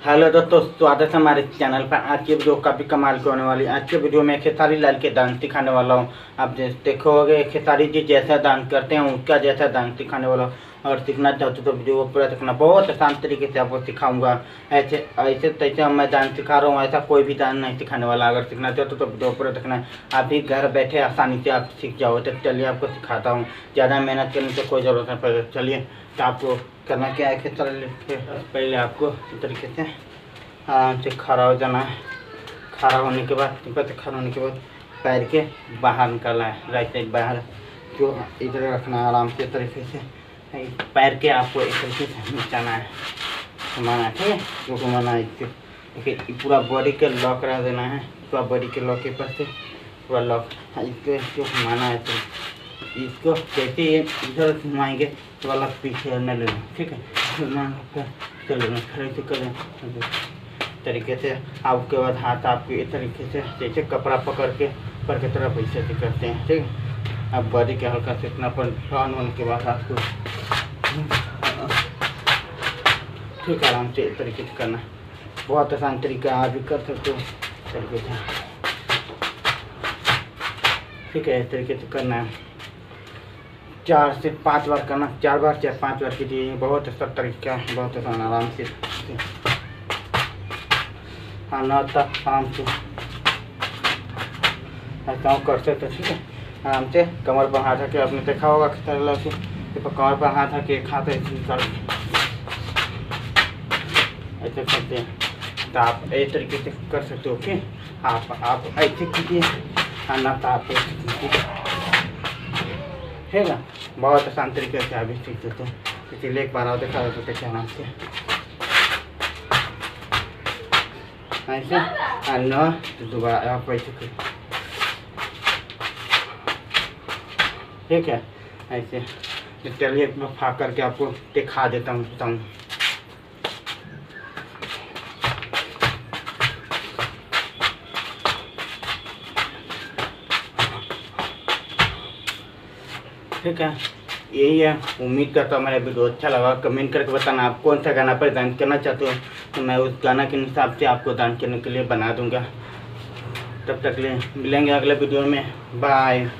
Hello दोस्तों, स्वागत है हमारे चैनल पर। आज की वीडियो काफ़ी कमाल की होने वाली है। आज के वीडियो में खेसारी लाल के डांस सिखाने वाला हूँ। आप देखोगे खेसारी जी जैसा डांस करते हैं उसका जैसा डांस सिखाने वाला हूँ। और सीखना चाहते हो तो वीडियो को पूरा देखना, बहुत आसान तरीके से आपको सिखाऊंगा। ऐसे ऐसे तैसे मैं डांस सिखा रहा हूँ, ऐसा कोई भी डांस नहीं सिखाने वाला। अगर सीखना चाहते हो तो वीडियो पूरा देखना, आप भी घर बैठे आसानी से आप सीख जाओ। तो चलिए आपको सिखाता हूँ, ज़्यादा मेहनत करने की कोई ज़रूरत नहीं पड़ेगी। चलिए, तो आपको करना क्या है कि पहले आपको इस तरीके से आराम से खड़ा हो जाना है। खड़ा होने के बाद खड़ा होने के बाद पैर के बाहर निकालना है, राइट साइड बाहर, जो इधर रखना है आराम से तरीके से। पैर के आपको एक तरीके से निचाना है, घुमाना है, ठीक है। जो घुमाना है इसको, देखिए पूरा बॉडी के लॉक रख देना है, पूरा बॉडी के लॉक के ऊपर से पूरा लॉक। इसको घुमाना है, तो इसको जैसे ही इधर घुमाएंगे तो वाला पीछे न लेना, ठीक है। चलो खड़े से करें तरीके से। आपके बाद हाथ आपके इस तरीके से जैसे कपड़ा पकड़ के ऊपर की तरफ ऐसे से करते हैं, ठीक है। अब बॉडी के हल्का से इतना पर टर्न होने के बाद आपको ठीक आराम से इस तरीके से करना। बहुत आसान तरीका, आप भी कर सकते हो तरीके से, ठीक है। इस तरीके से करना है, 4 से 5 बार करना, 4 बार 5 बार कीजिए। बहुत अच्छा तरीका है, बहुत आसान, आराम से। हाँ ना तक आराम से ऐसा कर सकते, ठीक है। आराम से कमर पर हाथ रखे, आपने देखा होगा किस तरह से कमर पर हाथ रखे, एक हाथ ऐसे निकाल ऐसे करते हैं। तो आप इस तरीके से कर सकते हो, ओके। आप ऐसे कीजिए, हाँ ना तो आप ठीक है। बहुत आसान तरीके से आप भी सीख सकते हो। इसीलिए एक बार आप देखा तो देखिए आराम से ऐसे, न तो दोबारा आप ऐसे ठीक है ऐसे। तो चलिए मैं फा करके आपको दिखा देता हूँ, ठीक है। यही है, उम्मीद करता हूँ मेरा वीडियो अच्छा लगा। कमेंट करके बताना आप कौन सा गाना पर डांस करना चाहते हो, तो मैं उस गाना के हिसाब से आपको डांस करने के लिए बना दूंगा। तब तक ले मिलेंगे अगले वीडियो में, बाय।